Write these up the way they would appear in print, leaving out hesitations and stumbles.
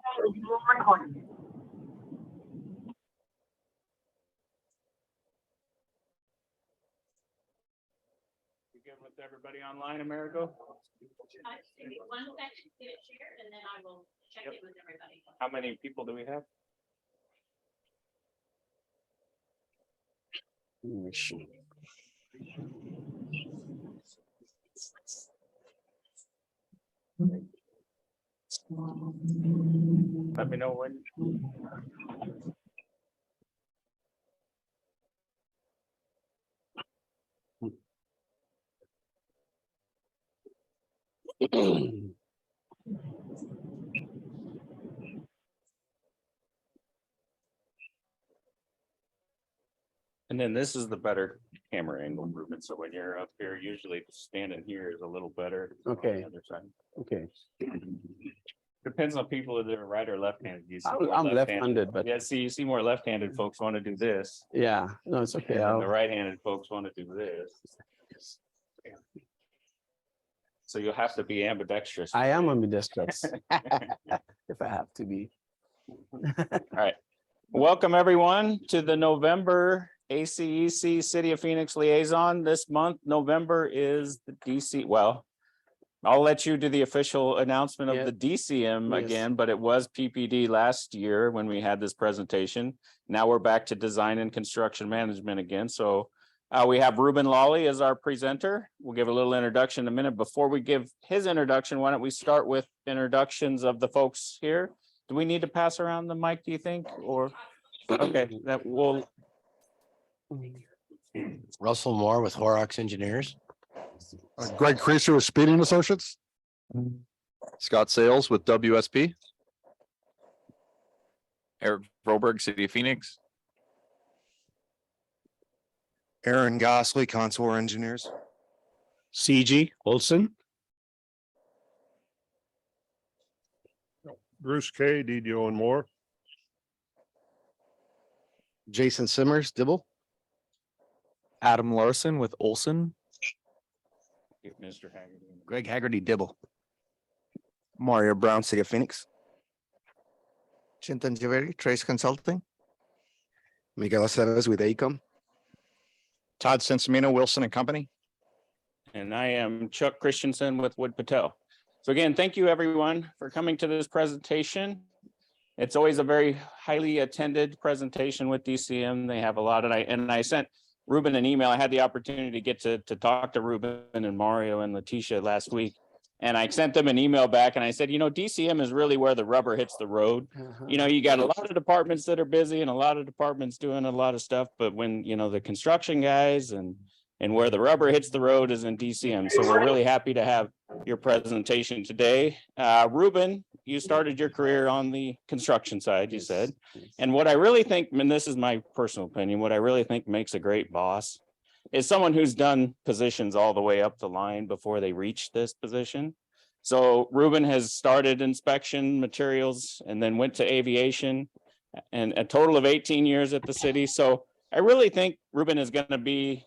You good with everybody online, Amerigo? One second, get it shared, and then I will check it with everybody. How many people do we have? Let me know when. And then this is the better camera angle movement. So when you're up here, usually standing here is a little better. Okay. On the other side. Okay. Depends on people if they're right or left-handed. You see I'm more left-handed, but yeah, see, you see more left-handed folks want to do this. yeah, no, it's okay. And then the I'll- right-handed folks want to do this. So you'll have to be ambidextrous. I am ambidextrous. If I have to be. All right. Welcome, everyone, to the November ACEC City of Phoenix Liaison. This month, November is the DC, well, I'll let you do the official announcement of Yeah. the DCM Yes. again, but it was PPD last year when we had this presentation. Now we're back to design and construction management again. So we have Ruben Lawley as our presenter. We'll give a little introduction in a minute. Before we give his introduction, why don't we start with introductions of the folks here? Do we need to pass around the mic, do you think? Or, okay, that will. Russell Moore with Horrocks Engineers. Greg Creaser with Speeding Associates. Scott Sales with WSP. Eric Broberg, City of Phoenix. Aaron Gosley, Contour Engineers. CG Olson. Bruce K, DDO and more. Jason Simmers, Dibble. Adam Larson with Olson. Mr. Haggerty. Greg Haggerty, Dibble. Mario Brown, City of Phoenix. Chintan Javeri, Trace Consulting. Miguel Aceves with AECOM. Todd Sensimino, Wilson and Company. And I am Chuck Christensen with Wood Patel. So again, thank you everyone for coming to this presentation. It's always a very highly attended presentation with DCM. They have a lot of, and I sent Ruben an email. I had the opportunity to get to talk to Ruben and Mario and Letitia last week. And I sent them an email back and I said, you know, DCM is really where the rubber hits the road. You know, you got a lot of departments that are busy and a lot of departments doing a lot of stuff, but when, you know, the construction guys and where the rubber hits the road is in DCM. So we're really happy to have your presentation today. Ruben, you started your career on the construction side, you said. And what I really think, and this is my personal opinion, what I really think makes a great boss is someone who's done positions all the way up the line before they reach this position. So Ruben has started inspection materials and then went to aviation and a total of 18 years at the city. So I really think Ruben is going to be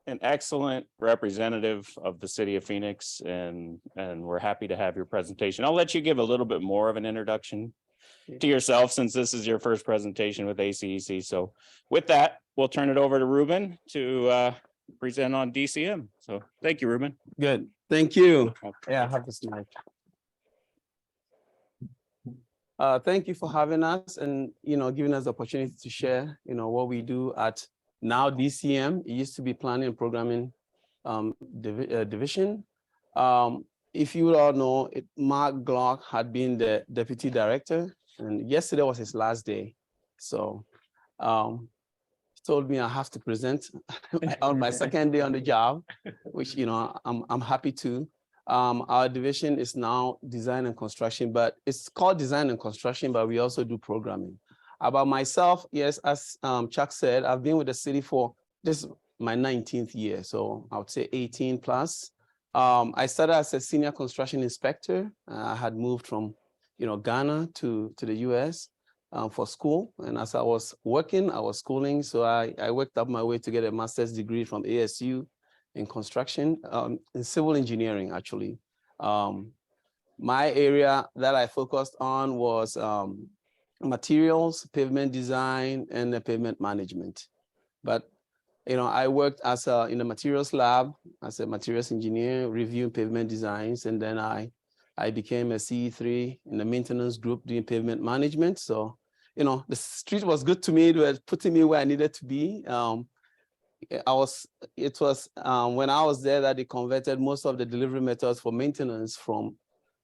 an excellent representative of the city of Phoenix, and we're happy to have your presentation. I'll let you give a little bit more of an introduction to yourself since this is your first presentation with ACEC. So with that, we'll turn it over to Ruben to present on DCM. So thank you, Ruben. Good. Thank you. Yeah, have this mic. Thank you for having us and, you know, giving us the opportunity to share, you know, what we do at now DCM. It used to be Planning and Programming Division. If you all know, Mark Glock had been the Deputy Director, and yesterday was his last day. So he told me I have to present on my second day on the job, which, you know, I'm happy to. Our division is now Design and Construction, but it's called Design and Construction, but we also do programming. About myself, yes, as Chuck said, I've been with the city for this is my 19th year, so I would say 18 plus. I started as a senior construction inspector. I had moved from, you know, Ghana to the US for school, and as I was working, I was schooling, so I worked up my way to get a master's degree from ASU in construction, in civil engineering, actually. My area that I focused on was materials, pavement design, and the pavement management. But I worked as in the materials lab as a materials engineer, reviewing pavement designs, and then I became a CE3 in the maintenance group doing pavement management. So, the street was good to me. It was putting me where I needed to be. It was when I was there that they converted most of the delivery methods for maintenance from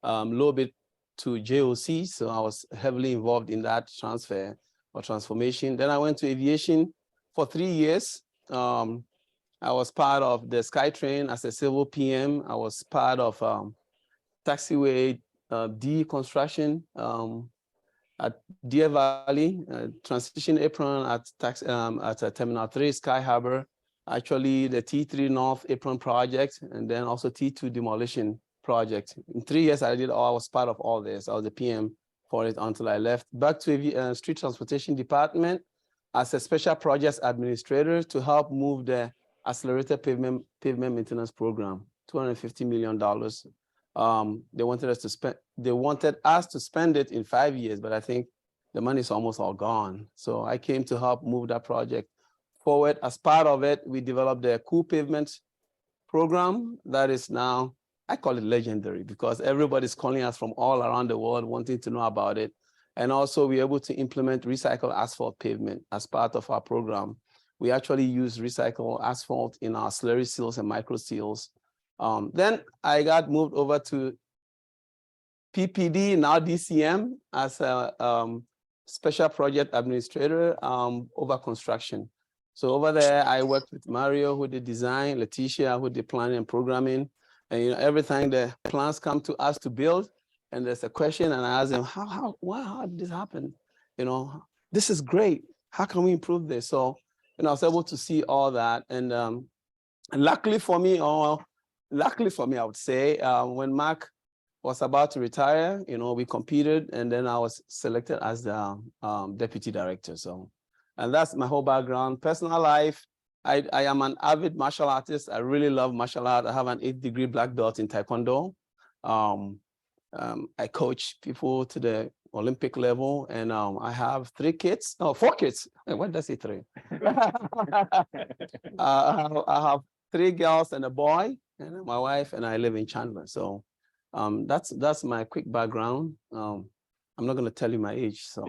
low bid to JOC. So I was heavily involved in that transfer or transformation. Then I went to aviation for 3 years. I was part of the SkyTrain as a civil PM. I was part of taxiway D construction at Deer Valley, transition apron at Terminal 3 Sky Harbor, actually the T3 North apron project, and then also T2 demolition project. In 3 years, I was part of all this. I was the PM for it until I left. Back to street transportation department as a special projects administrator to help move the accelerated pavement maintenance program, $250 million. They wanted us to spend it in 5 years, but I think the money is almost all gone. So I came to help move that project forward. As part of it, we developed the cool pavement program that is now, I call it legendary because everybody's calling us from all around the world wanting to know about it. And also we're able to implement recycled asphalt pavement as part of our program. We actually use recycled asphalt in our slurry seals and micro seals. Then I got moved over to PPD, now DCM, as a special project administrator over construction. So over there, I worked with Mario, who did design, Leticia, who did planning and programming. And every time the plans come to us to build, and there's a question, and I ask them, how did this happen? This is great. How can we improve this? So, I was able to see all that. And luckily for me, I would say, when Mark was about to retire, we competed, and then I was selected as the deputy director. So, and that's my whole background. Personal life, I am an avid martial artist. I really love martial art. I have an 8th degree black belt in Taekwondo. I coach people to the Olympic level, and I have 4 kids. What does it 3? I have 3 girls and a boy, and my wife, and I live in Chandler. So that's my quick background. I'm not going to tell you my age. So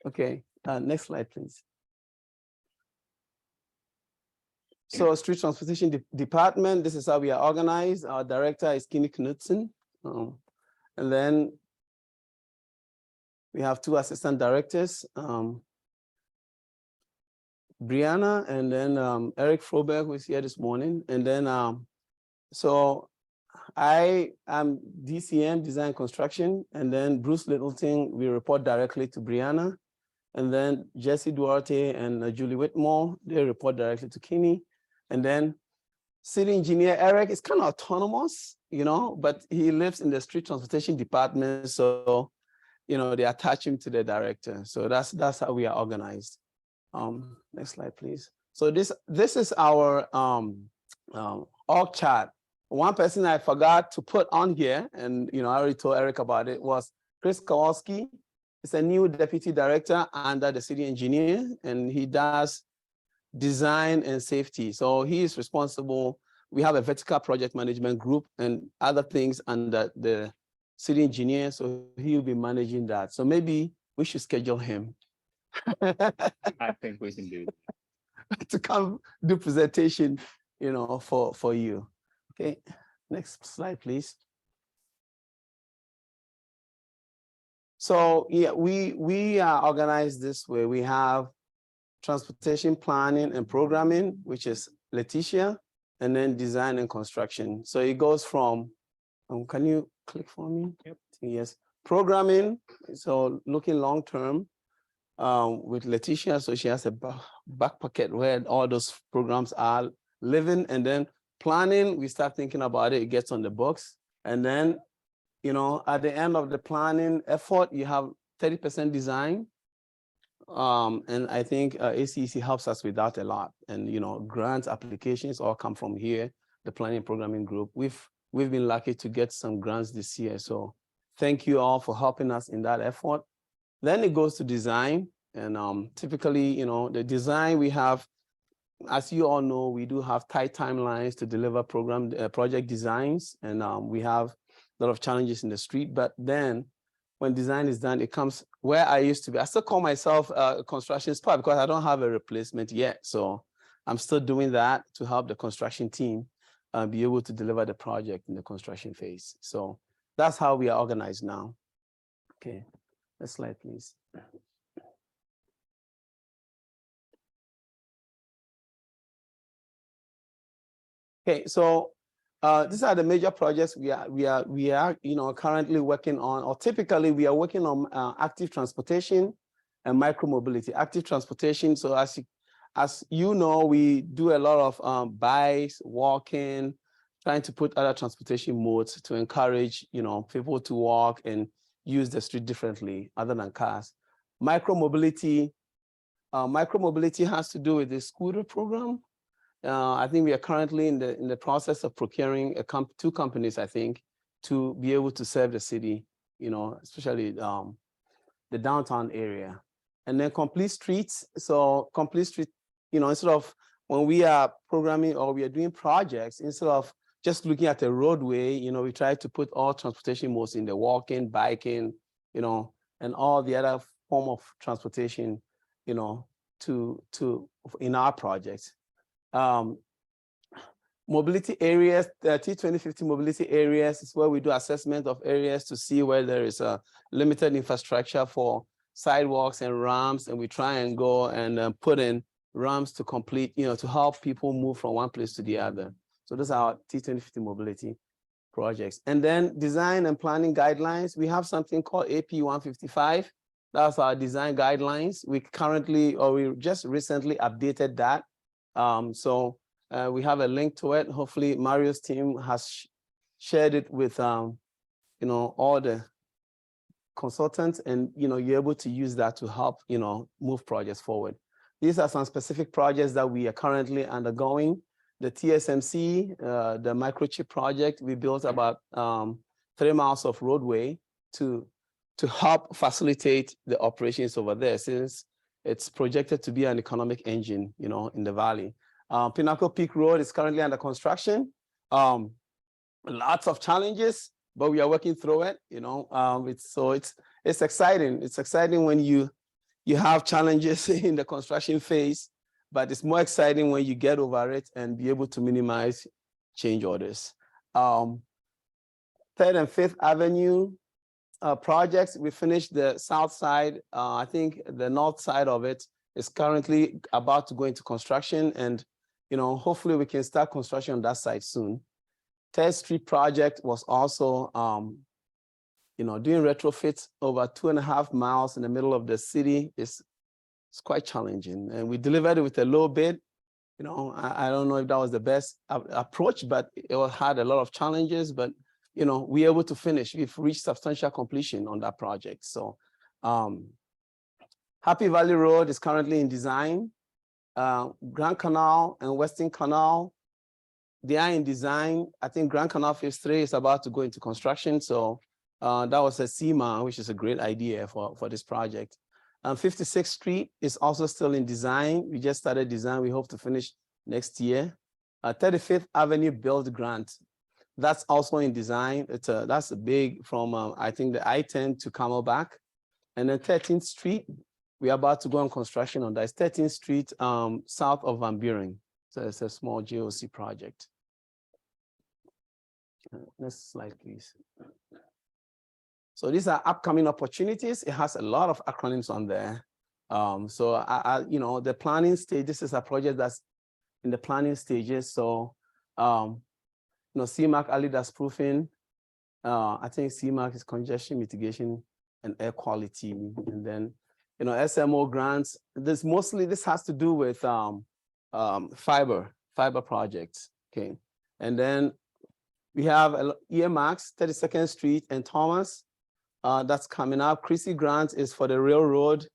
okay, next slide, please. So street transportation department, this is how we are organized. Our director is Kenny Knudsen. And then we have 2 assistant directors, Brianna, and then Eric Froberg, who is here this morning. And then, so I am DCM, design construction, and then Bruce Littleton, we report directly to Brianna. And then Jesse Duarte and Julie Whitmore, they report directly to Kenny. And then city engineer Eric is kind of autonomous, but he lives in the street transportation department. So, they attach him to the director. So that's how we are organized. Next slide, please. So this is our org chart. One person I forgot to put on here, and I already told Eric about it, was Chris Kowalski. He's a new deputy director under the city engineer, and he does design and safety. So he is responsible. We have a vertical project management group and other things under the city engineer. So he'll be managing that. So maybe we should schedule him. I think we can do that. To come do presentation, for you. Okay, next slide, please. So yeah, we are organized this way. We have transportation planning and programming, which is Leticia, and then design and construction. So it goes from, can you click for me? Yep. Yes, programming. So looking long-term with Leticia. So she has a back pocket where all those programs are living. And then planning, we start thinking about it, it gets on the books. And then, at the end of the planning effort, you have 30% design. And I think ACEC helps us with that a lot. And, grants, applications all come from here, the planning programming group. We've we've been lucky to get some grants this year. So thank you all for helping us in that effort. Then it goes to design. And typically, the design we have, as you all know, we do have tight timelines to deliver project designs. And we have a lot of challenges in the street. But then when design is done, it comes where I used to be. I still call myself a construction spot because I don't have a replacement yet. So I'm still doing that to help the construction team be able to deliver the project in the construction phase. So that's how we are organized now. Okay, next slide, please. Okay, so these are the major projects we are currently working on, or typically we are working on active transportation and micromobility. Active transportation, so as you know, we do a lot of bikes, walking, trying to put other transportation modes to encourage people to walk and use the street differently other than cars. Micromobility has to do with the scooter program. I think we are currently in the process of procuring two companies, I think, to be able to serve the city, especially the downtown area. And then complete streets. So complete street, instead of when we are programming or we are doing projects, instead of just looking at a roadway, we try to put all transportation modes in the walking, biking, and all the other form of transportation, in our projects. Mobility areas, T2050 mobility areas is where we do assessment of areas to see where there is a limited infrastructure for sidewalks and ramps, and we try and go and put in ramps to complete, to help people move from one place to the other. So those are our T2050 mobility projects. And then design and planning guidelines. We have something called AP 155. That's our design guidelines. We just recently updated that. We have a link to it. Hopefully Mario's team has shared it with all the consultants, and you're able to use that to help move projects forward. These are some specific projects that we are currently undergoing. The TSMC, the microchip project, we built about 3 miles of roadway to help facilitate the operations over there, since it's projected to be an economic engine, in the valley. Pinnacle Peak Road is currently under construction. Lots of challenges, but we are working through it. It's exciting. It's exciting when you have challenges in the construction phase, but it's more exciting when you get over it and be able to minimize change orders. 3rd and 5th Avenue projects, we finished the south side. I think the north side of it is currently about to go into construction, and hopefully we can start construction on that side soon. 3rd Street project was also doing retrofits over 2.5 miles in the middle of the city. It's quite challenging, and we delivered it with a low bid. I don't know if that was the best approach, but it had a lot of challenges, but we were able to finish. We've reached substantial completion on that project. So Happy Valley Road is currently in design. Grand Canal and Western Canal, they are in design. I think Grand Canal Phase 3 is about to go into construction. So that was a CMA, which is a great idea for this project. 56th Street is also still in design. We just started design. We hope to finish next year. 35th Avenue Build Grant, that's also in design. That's a big from, I think, the I-10 to Camelback. And then 13th Street, we are about to go on construction on that. It's 13th Street, south of Van Buren. So it's a small GOC project. Next slide, please. So these are upcoming opportunities. It has a lot of acronyms on there. The planning stage, this is a project that's in the planning stages. So, CMAQ early dust proofing. I think CMAQ is congestion mitigation and air quality. And then, SMO grants. This has to do with fiber projects. Okay. And then we have earmarks, 32nd Street and Thomas. That's coming up. Chrissy grant is for the railroad.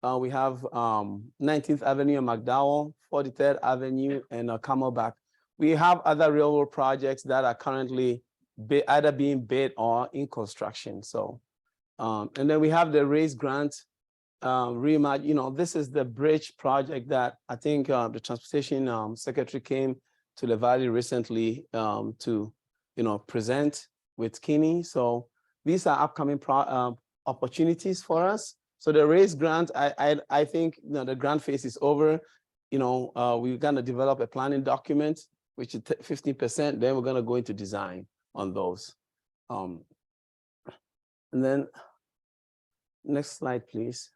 We have 19th Avenue and McDowell, 43rd Avenue and Camelback. We have other railroad projects that are currently either being bid or in construction. So, and then we have the raise grant reimagine. This is the bridge project that I think the transportation secretary came to the valley recently to, present with Kinney. So these are upcoming opportunities for us. So the raise grant, I think the grant phase is over. We're gonna develop a planning document, which is 15%. Then we're gonna go into design on those. And then next slide, please.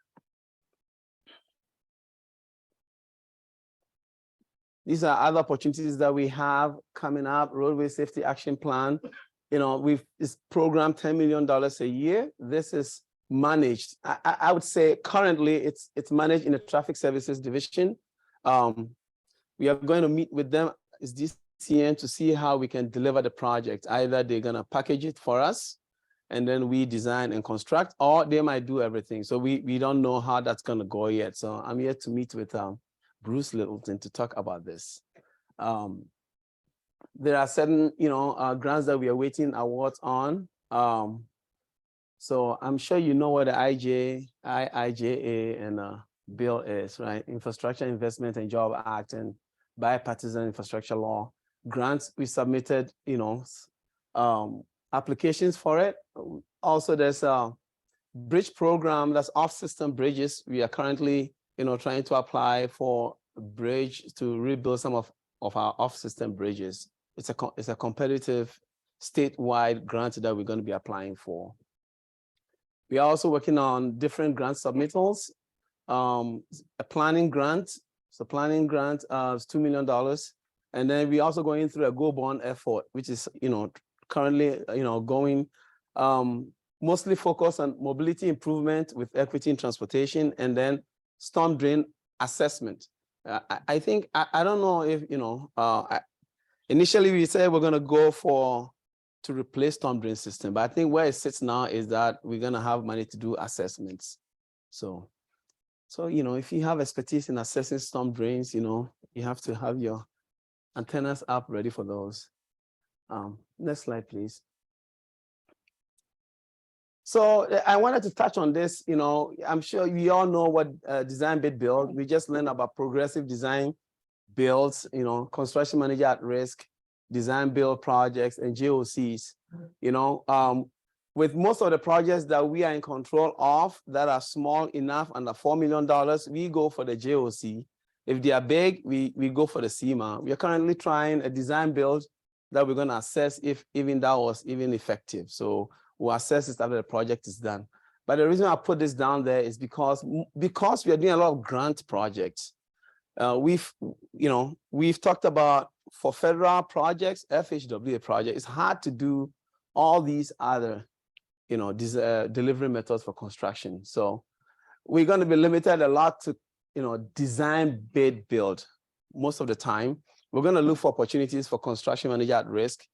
These are other opportunities that we have coming up. Roadway Safety Action Plan. It's programmed $10 million a year. This is managed. I would say currently it's managed in the Traffic Services Division. We are going to meet with them this year to see how we can deliver the project. Either they're going to package it for us and then we design and construct, or they might do everything. So we don't know how that's going to go yet. So I'm here to meet with Bruce Littleton to talk about this. There are certain, grants that we are waiting awards on. So I'm sure you know what the IIJA and bill is, right? Infrastructure Investment and Job Act and Bipartisan Infrastructure Law. Grants, we submitted, applications for it. Also, there's a bridge program that's off-system bridges. We are currently, trying to apply for a bridge to rebuild some of our off-system bridges. It's a competitive statewide grant that we're going to be applying for. We are also working on different grant submittals. A planning grant. So planning grant is $2 million. And then we're also going through a Go Bond effort, which is, currently, going mostly focused on mobility improvement with equity in transportation, and then storm drain assessment. I think, I don't know if, initially we said we're going to go to replace storm drain system, but I think where it sits now is that we're going to have money to do assessments. So, if you have expertise in assessing storm drains, you have to have your antennas up ready for those. Next slide, please. So I wanted to touch on this. I'm sure we all know what design bid build. We just learned about progressive design builds, construction manager at risk, design build projects, and JOCs. With most of the projects that we are in control of that are small enough, under $4 million, we go for the JOC. If they are big, we go for the CMA. We are currently trying a design build that we're going to assess if even that was even effective. So we'll assess it after the project is done. But the reason I put this down there is because we are doing a lot of grant projects. We've talked about for federal projects, FHWA project, it's hard to do all these other, these delivery methods for construction. So we're going to be limited a lot to, design, bid, build most of the time. We're going to look for opportunities for construction manager at risk.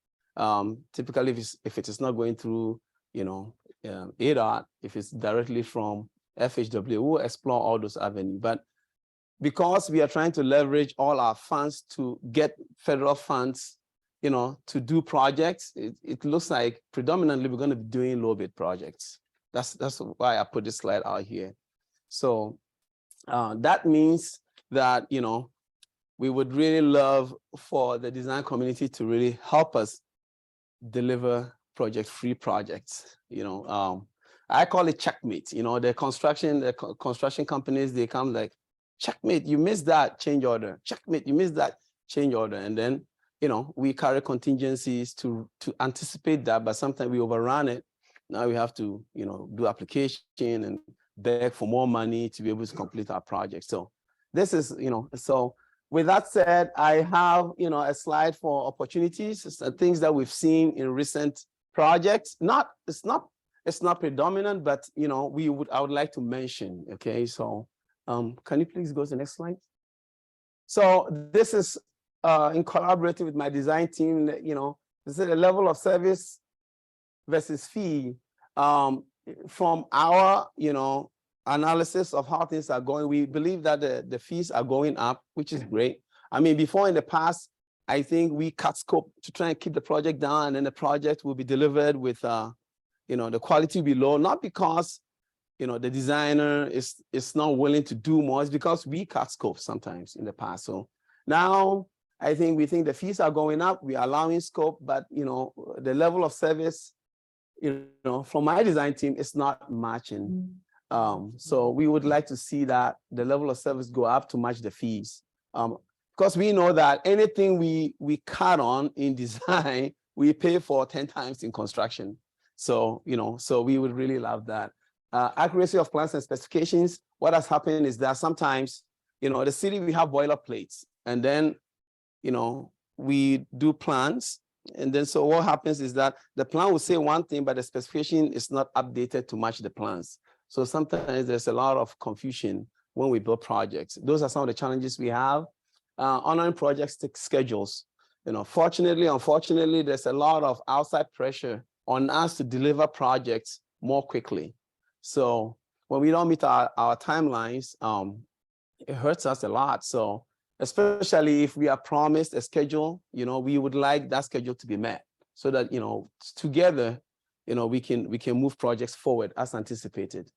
Typically, if it is not going through, ADOT, if it's directly from FHWA, we'll explore all those avenues. But because we are trying to leverage all our funds to get federal funds, to do projects, it looks like predominantly we're going to be doing low bid projects. That's why I put this slide out here. So that means that, we would really love for the design community to really help us deliver project-free projects. I call it checkmate. The construction companies, they come like, checkmate, you missed that change order. Checkmate, you missed that change order. And then, we carry contingencies to anticipate that, but sometimes we overrun it. Now we have to, do application and beg for more money to be able to complete our project. So this is, so with that said, I have, a slide for opportunities, things that we've seen in recent projects. It's not predominant, but I would like to mention. Okay, so can you please go to the next slide? So this is in collaborating with my design team. This is the level of service versus fee. From our analysis of how things are going, we believe that the fees are going up, which is great. I mean, before in the past, I think we cut scope to try and keep the project down, and then the project will be delivered with, the quality will be low, not because, the designer is not willing to do more, it's because we cut scope sometimes in the past. So now we think the fees are going up, we are allowing scope, but, the level of service, from my design team, it's not matching. So we would like to see that the level of service go up to match the fees. Because we know that anything we cut on in design, we pay for 10 times in construction. So, so we would really love that. Accuracy of plans and specifications. What has happened is that sometimes, the city, we have boilerplates, and then, we do plans. And then so what happens is that the plan will say one thing, but the specification is not updated to match the plans. So sometimes there's a lot of confusion when we build projects. Those are some of the challenges we have. Honoring projects take schedules. Fortunately, unfortunately, there's a lot of outside pressure on us to deliver projects more quickly. So when we don't meet our timelines, it hurts us a lot. So especially if we are promised a schedule, we would like that schedule to be met so that, together, we can move projects forward as anticipated.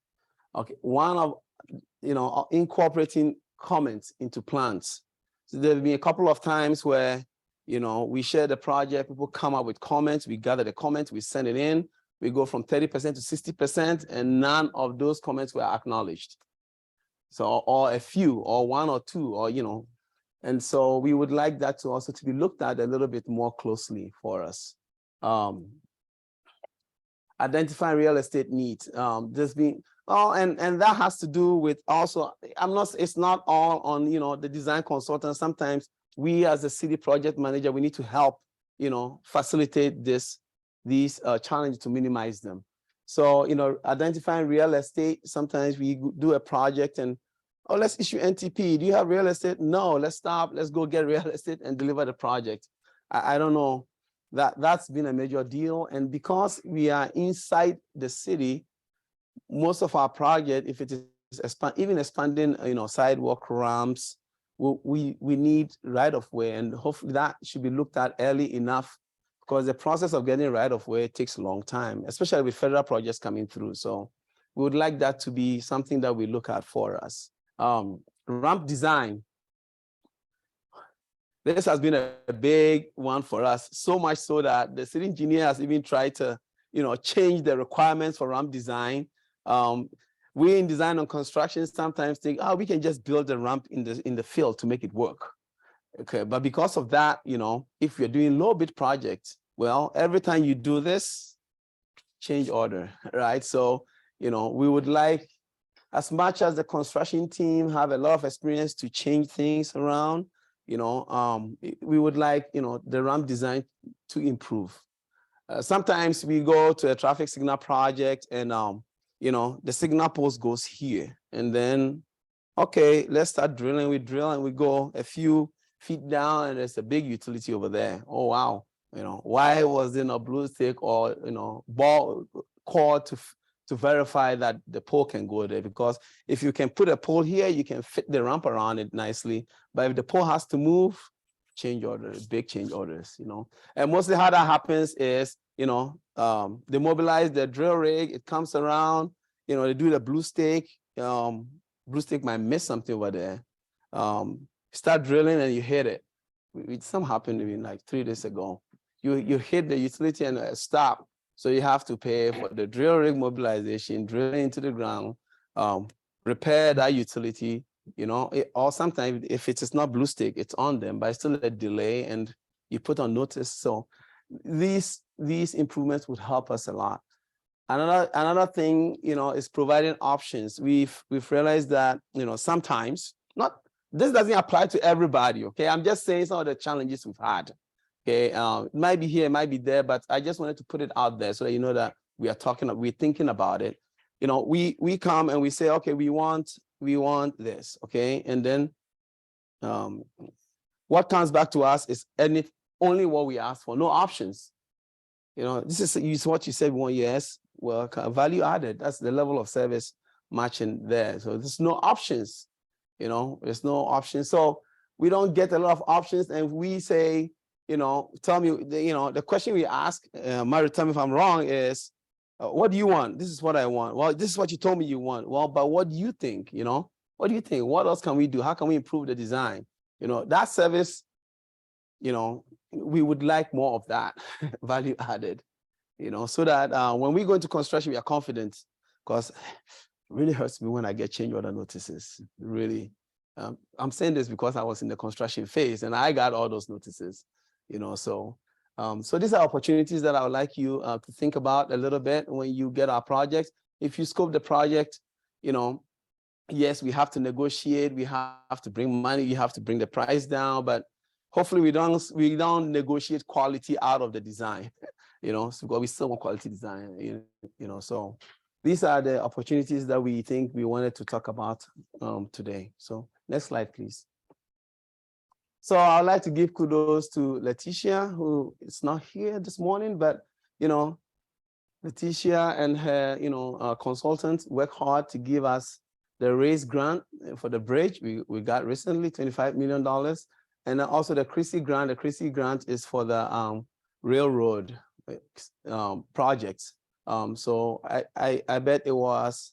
Okay, one of, incorporating comments into plans. So there'll be a couple of times where, we share the project, people come up with comments, we gather the comments, we send it in, we go from 30% to 60%, and none of those comments were acknowledged. So, or a few, or one or two, or, and so we would like that to also to be looked at a little bit more closely for us. Identifying real estate needs. There's been, and that has to do with also, it's not all on, the design consultant. Sometimes we as a city project manager, we need to help, facilitate these challenges to minimize them. So, identifying real estate, sometimes we do a project and, oh, let's issue NTP. Do you have real estate? No, let's stop. Let's go get real estate and deliver the project. I don't know. That's been a major deal. And because we are inside the city, most of our project, if it is even expanding, sidewalk ramps, we need right of way, and hopefully that should be looked at early enough, because the process of getting right of way takes a long time, especially with federal projects coming through. So we would like that to be something that we look at for us. Ramp design. This has been a big one for us, so much so that the city engineer has even tried to, change the requirements for ramp design. We in design and construction sometimes think, we can just build a ramp in the field to make it work. Okay, but because of that, if you're doing low bid projects, well, every time you do this, change order, right? So, we would like, as much as the construction team have a lot of experience to change things around, we would like, the ramp design to improve. Sometimes we go to a traffic signal project and, the signal post goes here, and then, okay, let's start drilling. We drill and we go a few feet down and there's a big utility over there. Oh, wow. Why was there no blue stick or, ball cord to verify that the pole can go there? Because if you can put a pole here, you can fit the ramp around it nicely. But if the pole has to move, change orders, big change orders, And mostly how that happens is, they mobilize the drill rig, it comes around, they do the blue stick. Blue stick might miss something over there. Start drilling and you hit it. Something happened to me like 3 days ago. You hit the utility and stop. So you have to pay for the drill rig mobilization, drilling into the ground, repair that utility, or sometimes if it is not blue stick, it's on them, but it's still a delay and you put on notice. So these improvements would help us a lot. Another thing, is providing options. We've realized that, sometimes, this doesn't apply to everybody, okay? I'm just saying some of the challenges we've had, okay? It might be here, it might be there, but I just wanted to put it out there so that that we're thinking about it. We come and we say, okay, we want this, okay? And then what comes back to us is only what we ask for, no options. This is what you said, yes, well, value added, that's the level of service matching there. So there's no options, there's no options. So we don't get a lot of options, and we say, tell me, the question we ask, Mario, tell me if I'm wrong, is, what do you want? This is what I want. Well, this is what you told me you want. Well, but what do you think? What do you think? What else can we do? How can we improve the design? That service, we would like more of that value added, so that when we go into construction, we are confident, because it really hurts me when I get change order notices. Really. I'm saying this because I was in the construction phase and I got all those notices, so these are opportunities that I would like you to think about a little bit when you get our projects. If you scope the project, yes, we have to negotiate, we have to bring money, you have to bring the price down, but hopefully we don't negotiate quality out of the design, so because we still want quality design, so these are the opportunities that we think we wanted to talk about today. So next slide, please. So I'd like to give kudos to Letitia, who is not here this morning, but Letitia and her consultants work hard to give us the raise grant for the bridge we got recently, $25 million. And then also the Chrissy grant. The Chrissy grant is for the railroad projects. So I bet it was,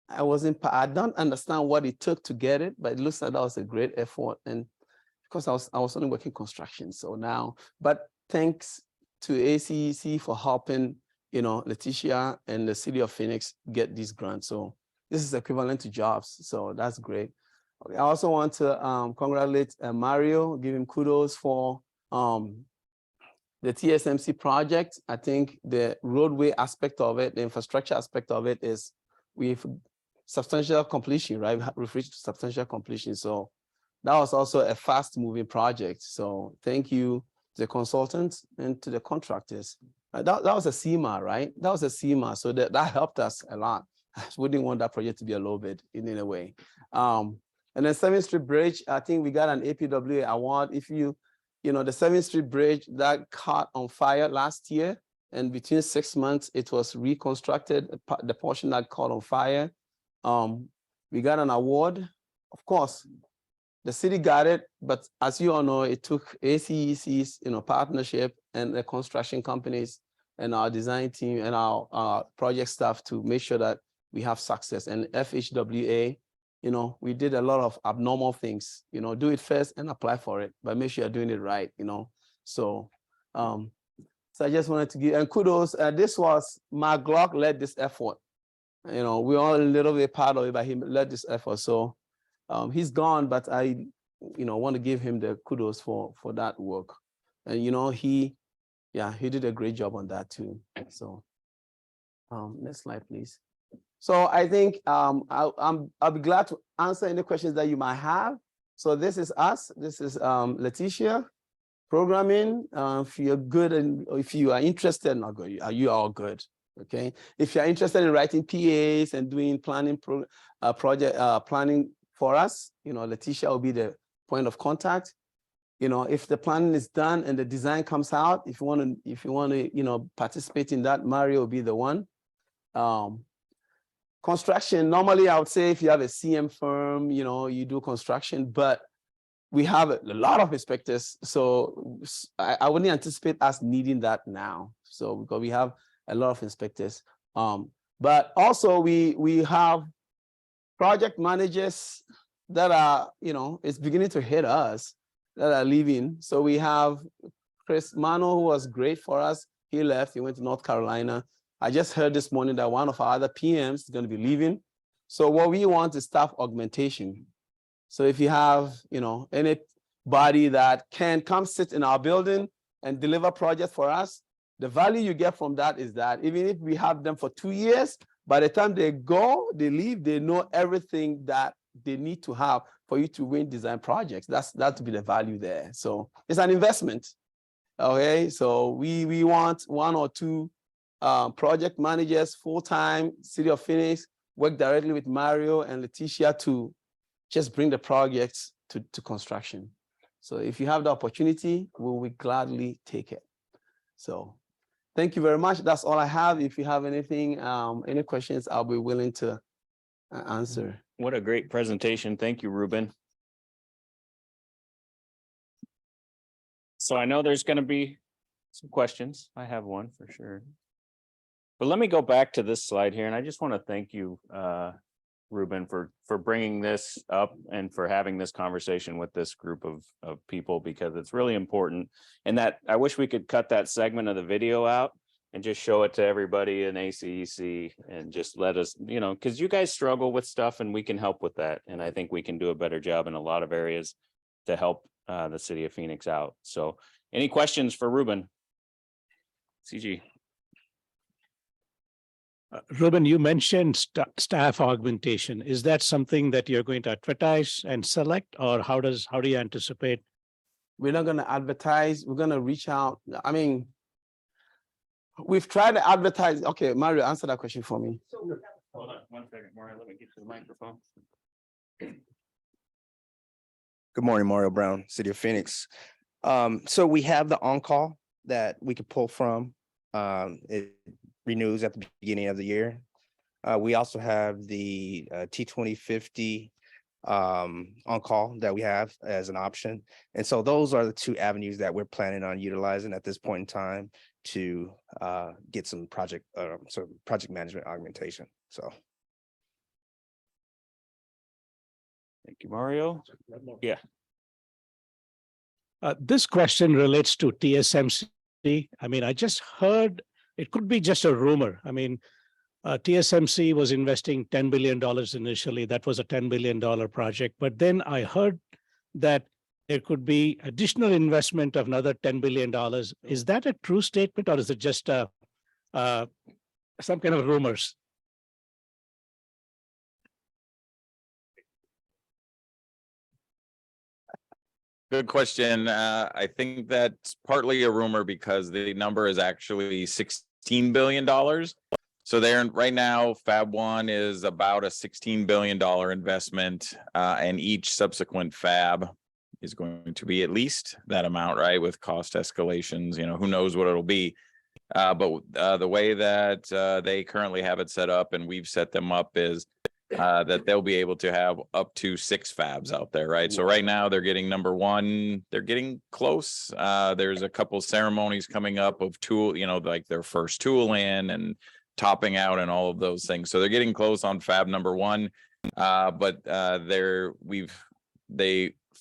I don't understand what it took to get it, but it looks like that was a great effort. And because I was only working construction, so now, but thanks to ACEC for helping, Letitia and the city of Phoenix get these grants. So this is equivalent to jobs, so that's great. I also want to congratulate Mario, give him kudos for the TSMC project. I think the roadway aspect of it, the infrastructure aspect of it is we've substantial completion, right? We've reached substantial completion. So that was also a fast moving project. So thank you to the consultants and to the contractors. That was a CMA, right? That was a CMA. So that helped us a lot. I wouldn't want that project to be a low bid in any way. And then 7th Street Bridge, I think we got an APWA award. If the 7th Street Bridge that caught on fire last year, and between 6 months, it was reconstructed, the portion that caught on fire. We got an award. Of course, the city got it, but as you all know, it took ACEC's partnership and the construction companies and our design team and our project staff to make sure that we have success. And FHWA, we did a lot of abnormal things, do it first and apply for it, but make sure you're doing it right, So, so I just wanted to give, and kudos, this was, Mark Glock led this effort. We're all a little bit part of it, but he led this effort. So he's gone, but I, want to give him the kudos for that work. And, he did a great job on that too. So next slide, please. So I think I'll be glad to answer any questions that you might have. So this is us. This is Letitia, programming. If you're good and if you are interested, not good, you are all good. Okay. If you're interested in writing PAs and doing planning project planning for us, Letitia will be the point of contact. If the planning is done and the design comes out, if you want to, participate in that, Mario will be the one. Construction, normally I would say if you have a CM firm, you do construction, but we have a lot of inspectors. So I wouldn't anticipate us needing that now. So because we have a lot of inspectors. But also we have project managers that are, it's beginning to hit us that are leaving. So we have Chris Mano, who was great for us. He left, he went to North Carolina. I just heard this morning that one of our other PMs is going to be leaving. So what we want is staff augmentation. So if you have, anybody that can come sit in our building and deliver projects for us, the value you get from that is that even if we have them for 2 years, by the time they leave, they know everything that they need to have for you to win design projects. That to be the value there. So it's an investment. Okay, so we want 1 or 2 project managers, full-time, City of Phoenix, work directly with Mario and Letitia to just bring the projects to construction. So if you have the opportunity, we will gladly take it. So thank you very much. That's all I have. If you have anything, any questions, I'll be willing to answer. What a great presentation. Thank you, Ruben. So I know there's going to be some questions. I have one for sure. But let me go back to this slide here, and I just want to thank you, Ruben, for bringing this up and for having this conversation with this group of people, because it's really important. And that I wish we could cut that segment of the video out and just show it to everybody in ACEC and just let us, you know, because you guys struggle with stuff and we can help with that. And I think we can do a better job in a lot of areas to help the city of Phoenix out. So any questions for Ruben? CG. Ruben, you mentioned staff augmentation. Is that something that you're going to advertise and select, or how do you anticipate? We're not going to advertise. We're going to reach out. I mean, we've tried to advertise. Okay, Mario, answer that question for me. Hold on 1 second, Mario. Let me get to the microphone. Good morning, Mario Brown, City of Phoenix. So we have the on-call that we could pull from. It renews at the beginning of the year. We also have the T2050 on-call that we have as an option. And so those are the two avenues that we're planning on utilizing at this point in time to get some project management augmentation. So. Thank you, Mario. Yeah. This question relates to TSMC. I mean, I just heard it could be just a rumor. I mean, TSMC was investing $10 billion initially. That was a $10 billion project. But then I heard that there could be additional investment of another $10 billion. Is that a true statement, or is it just some kind of rumors? Good question. I think that's partly a rumor because the number is actually $16 billion. So there right now, Fab 1 is about a $16 billion investment, and each subsequent fab is going to be at least that amount, right? With cost escalations, you know, who knows what it'll be. But the way that they currently have it set up, and we've set them up, is that they'll be able to have up to 6 fabs out there, right? So right now they're getting number 1, they're getting close. There's a couple ceremonies coming up of tool, you know, like their first tool in and topping out and all of those things. So they're getting close on fab number 1. But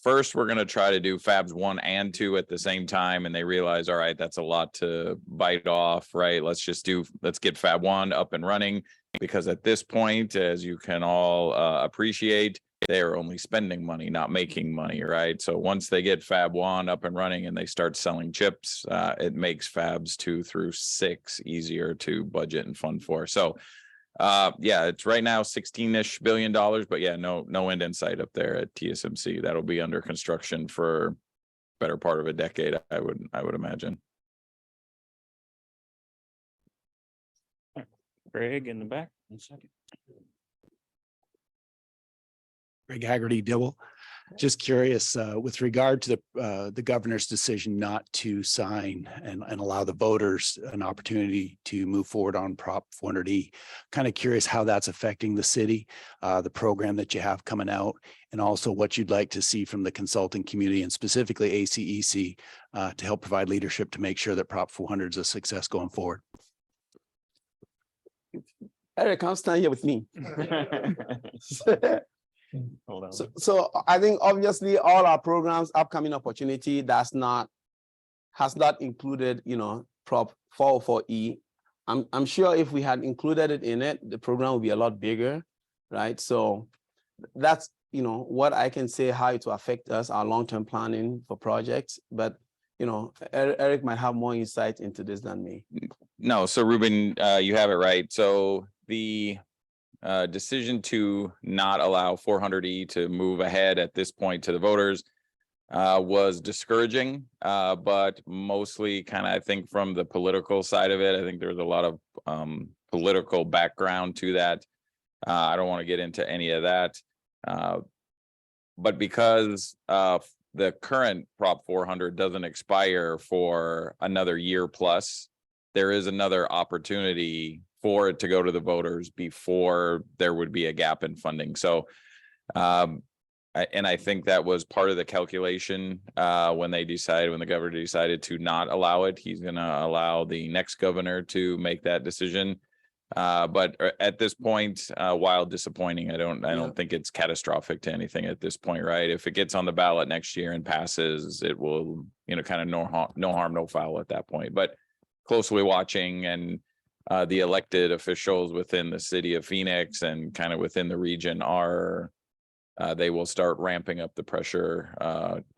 first we're going to try to do fabs 1 and 2 at the same time. And they realize, all right, that's a lot to bite off, right? Let's get fab 1 up and running. Because at this point, as you can all appreciate, they are only spending money, not making money, right? So once they get Fab 1 up and running and they start selling chips, it makes Fabs 2 through 6 easier to budget and fund for. So yeah, it's right now $16-ish billion, but yeah, no end in sight up there at TSMC. That'll be under construction for better part of a decade, I would imagine. Greg in the back. 1 second. Greg Haggerty, Dibble. Just curious, with regard to the governor's decision not to sign and allow the voters an opportunity to move forward on Prop 400E, kind of curious how that's affecting the city, the program that you have coming out, and also what you'd like to see from the consulting community and specifically ACEC to help provide leadership to make sure that Prop 400 is a success going forward. Eric, come stand here with me. Hold on. So I think obviously all our programs, upcoming opportunity, has not included, you know, Prop 404E. I'm sure if we had included it in it, the program would be a lot bigger, right? So that's, you know, what I can say how it will affect us, our long-term planning for projects. But, you know, Eric might have more insight into this than me. No, so Ruben, you have it right. So the decision to not allow 400E to move ahead at this point to the voters was discouraging, but mostly kind of, I think, from the political side of it. I think there's a lot of political background to that. I don't want to get into any of that. But because the current Prop 400 doesn't expire for another year plus, there is another opportunity for it to go to the voters before there would be a gap in funding. So And I think that was part of the calculation when the governor decided to not allow it. He's going to allow the next governor to make that decision. But at this point, while disappointing, I don't think it's catastrophic to anything at this point, right? If it gets on the ballot next year and passes, it will, kind of no harm, no foul at that point. But closely watching, and the elected officials within the city of Phoenix and kind of within the region they will start ramping up the pressure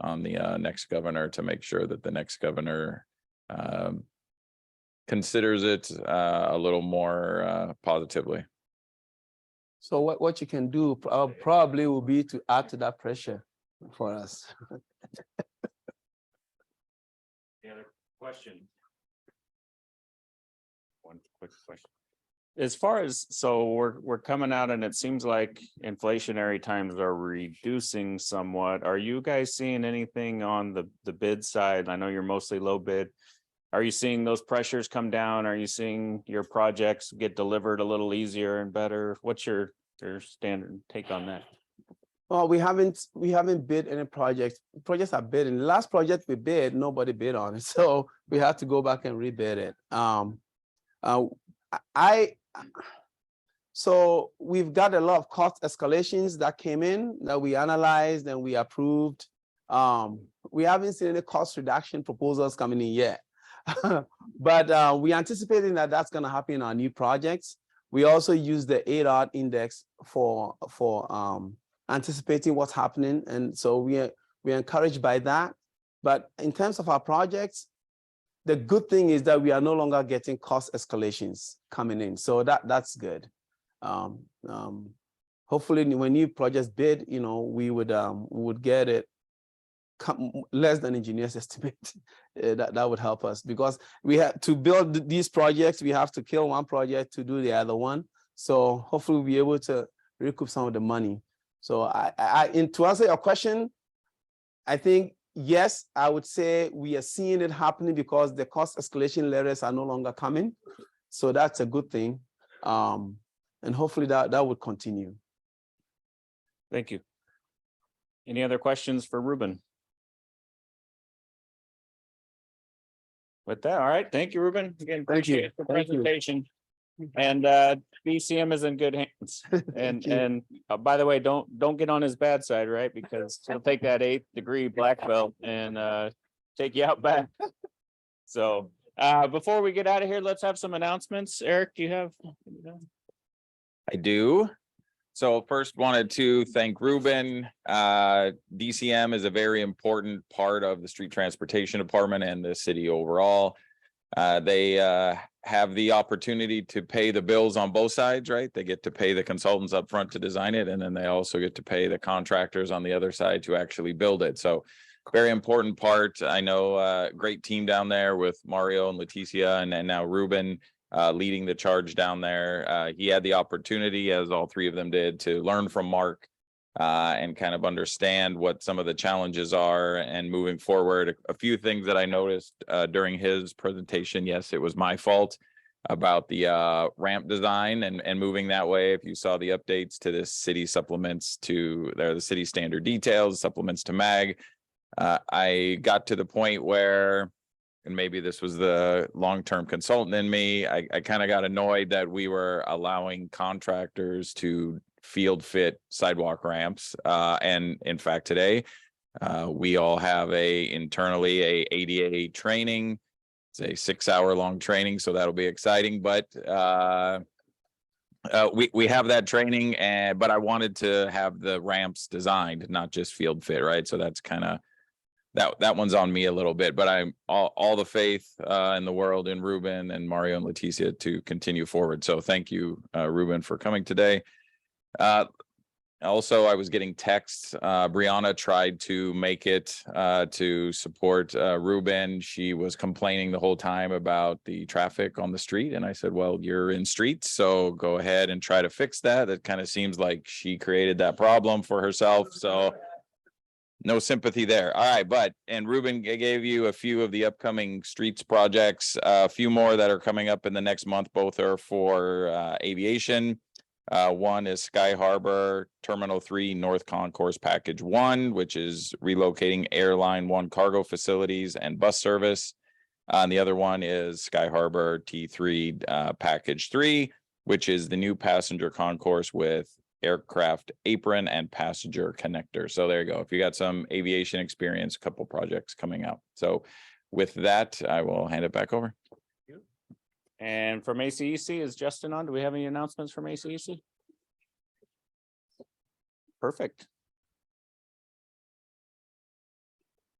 on the next governor to make sure that the next governor considers it a little more positively. So what you can do probably will be to add to that pressure for us. Any other question? One quick question. As far as, so we're coming out and it seems like inflationary times are reducing somewhat. Are you guys seeing anything on the bid side? I know you're mostly low bid. Are you seeing those pressures come down? Are you seeing your projects get delivered a little easier and better? What's your standard take on that? Well, we haven't bid any projects. Projects are bidding. The last project we bid, nobody bid on it. So we had to go back and rebid it. So we've got a lot of cost escalations that came in that we analyzed and we approved. We haven't seen any cost reduction proposals coming in yet. But we're anticipating that that's going to happen in our new projects. We also use the ADOT index for anticipating what's happening. And so we're encouraged by that. But in terms of our projects, the good thing is that we are no longer getting cost escalations coming in. So that's good. Hopefully when new projects bid, we would get it less than engineers estimate. That would help us, because we have to build these projects. We have to kill one project to do the other one. So hopefully we'll be able to recoup some of the money. So to answer your question, I think, yes, I would say we are seeing it happening because the cost escalation letters are no longer coming. So that's a good thing. And hopefully that would continue. Thank you. Any other questions for Ruben? With that, all right. Thank you, Ruben. Again, appreciate the presentation. And BCM is in good hands. And by the way, don't get on his bad side, right? Because he'll take that 8th degree black belt and take you out back. So before we get out of here, let's have some announcements. Eric, do you have? I do. So first wanted to thank Ruben. DCM is a very important part of the street transportation department and the city overall. They have the opportunity to pay the bills on both sides, right? They get to pay the consultants up front to design it, and then they also get to pay the contractors on the other side to actually build it. So very important part. I know great team down there with Mario and Leticia and now Ruben leading the charge down there. He had the opportunity, as all three of them did, to learn from Mark and kind of understand what some of the challenges are. And moving forward, a few things that I noticed during his presentation. Yes, it was my fault about the ramp design and moving that way. If you saw the updates to the city supplements to the city standard details, supplements to MAG, I got to the point where, and maybe this was the long-term consultant in me, I kind of got annoyed that we were allowing contractors to field fit sidewalk ramps. And in fact, today, we all have internally a ADA training. It's a 6-hour-long training, so that'll be exciting. But we have that training, but I wanted to have the ramps designed, not just field fit, right? So that's kind of that one's on me a little bit, but I'm all the faith in the world in Ruben and Mario and Leticia to continue forward. So thank you, Ruben, for coming today. Also, I was getting texts. Brianna tried to make it to support Ruben. She was complaining the whole time about the traffic on the street. And I said, well, you're in streets, so go ahead and try to fix that. It kind of seems like she created that problem for herself. So no sympathy there. All right, and Ruben gave you a few of the upcoming streets projects, a few more that are coming up in the next month. Both are for aviation. One is Sky Harbor Terminal 3 North Concourse Package 1, which is relocating Airline 1 cargo facilities and bus service. And the other one is Sky Harbor T3 Package 3, which is the new passenger concourse with aircraft apron and passenger connector. So there you go. If you got some aviation experience, a couple projects coming out. So with that, I will hand it back over. And from ACEC, is Justin on? Do we have any announcements from ACEC? Perfect.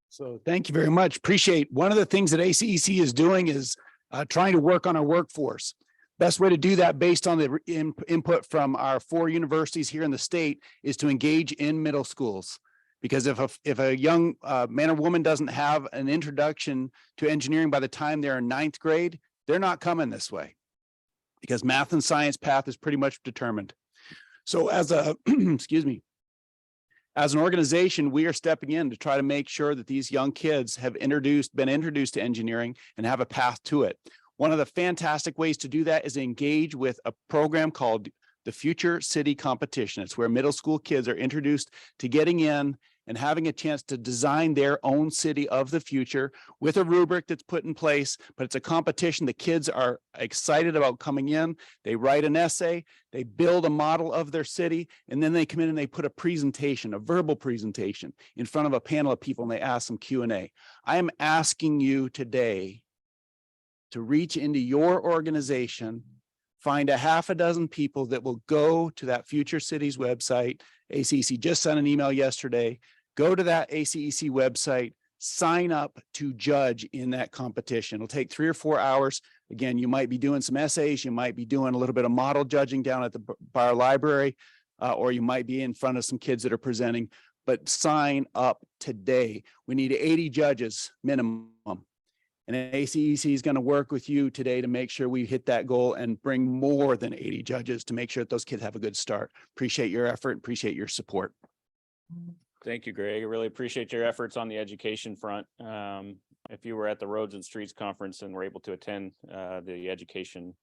So thank you very much. Appreciate. One of the things that ACEC is doing is trying to work on our workforce. Best way to do that based on the input from our 4 universities here in the state is to engage in middle schools. Because if a young man or woman doesn't have an introduction to engineering by the time they're in 9th grade, they're not coming this way. Because math and science path is pretty much determined. So as a, excuse me, as an organization, we are stepping in to try to make sure that these young kids have been introduced to engineering and have a path to it. One of the fantastic ways to do that is engage with a program called the Future City Competition. It's where middle school kids are introduced to getting in and having a chance to design their own city of the future with a rubric that's put in place, but it's a competition. The kids are excited about coming in. They write an essay, they build a model of their city, and then they come in and they put a presentation, a verbal presentation in front of a panel of people, and they ask some Q&A. I am asking you today to reach into your organization, find a half a dozen people that will go to that Future Cities website. ACEC just sent an email yesterday. Go to that ACEC website, sign up to judge in that competition. It'll take 3 or 4 hours. Again, you might be doing some essays, you might be doing a little bit of model judging down at the bar library, or you might be in front of some kids that are presenting, but sign up today. We need 80 judges minimum. And ACEC is going to work with you today to make sure we hit that goal and bring more than 80 judges to make sure that those kids have a good start. Appreciate your effort, appreciate your support. Thank you, Greg. I really appreciate your efforts on the education front. If you were at the Roads and Streets Conference and were able to attend the education,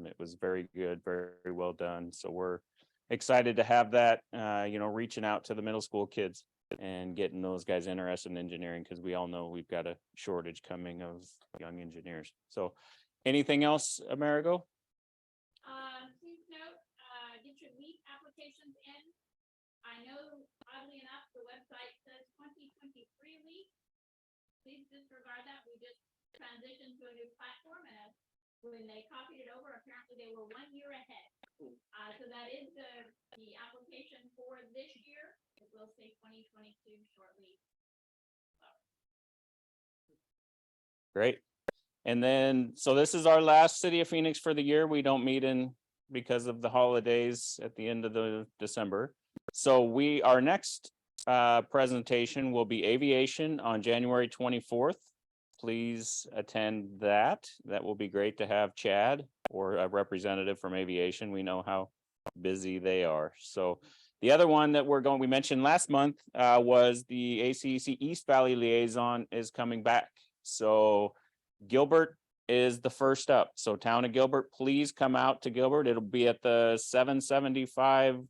it was very good, very well done. So we're excited to have that, reaching out to the middle school kids and getting those guys interested in engineering, because we all know we've got a shortage coming of young engineers. So anything else, Amerigo? Please note, get your LEAP applications in. I know, oddly enough, the website says 2023 LEAP. Please disregard that. We just transitioned to a new platform, and when they copied it over, apparently they were 1 year ahead. So that is the application for this year. It will say 2022 shortly. Great. And then, so this is our last City of Phoenix for the year. We don't meet in because of the holidays at the end of the December. So our next presentation will be aviation on January 24th. Please attend that. That will be great to have Chad or a representative from aviation. We know how busy they are. So the other one that we mentioned last month was the ACEC East Valley Liaison is coming back. So Gilbert is the first up. So town of Gilbert, please come out to Gilbert. It'll be at the 775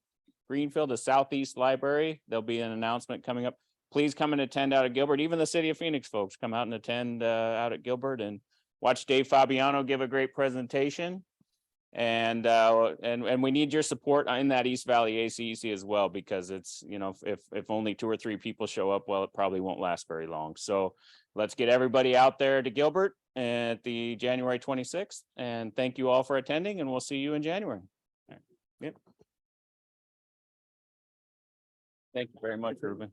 Greenfield, the Southeast Library. There'll be an announcement coming up. Please come and attend out at Gilbert. Even the City of Phoenix folks, come out and attend out at Gilbert and watch Dave Fabiano give a great presentation. And we need your support in that East Valley ACEC as well, because it's, if only 2 or 3 people show up, well, it probably won't last very long. So let's get everybody out there to Gilbert at the January 26th. And thank you all for attending, and we'll see you in January. Yep. Thank you very much, Ruben.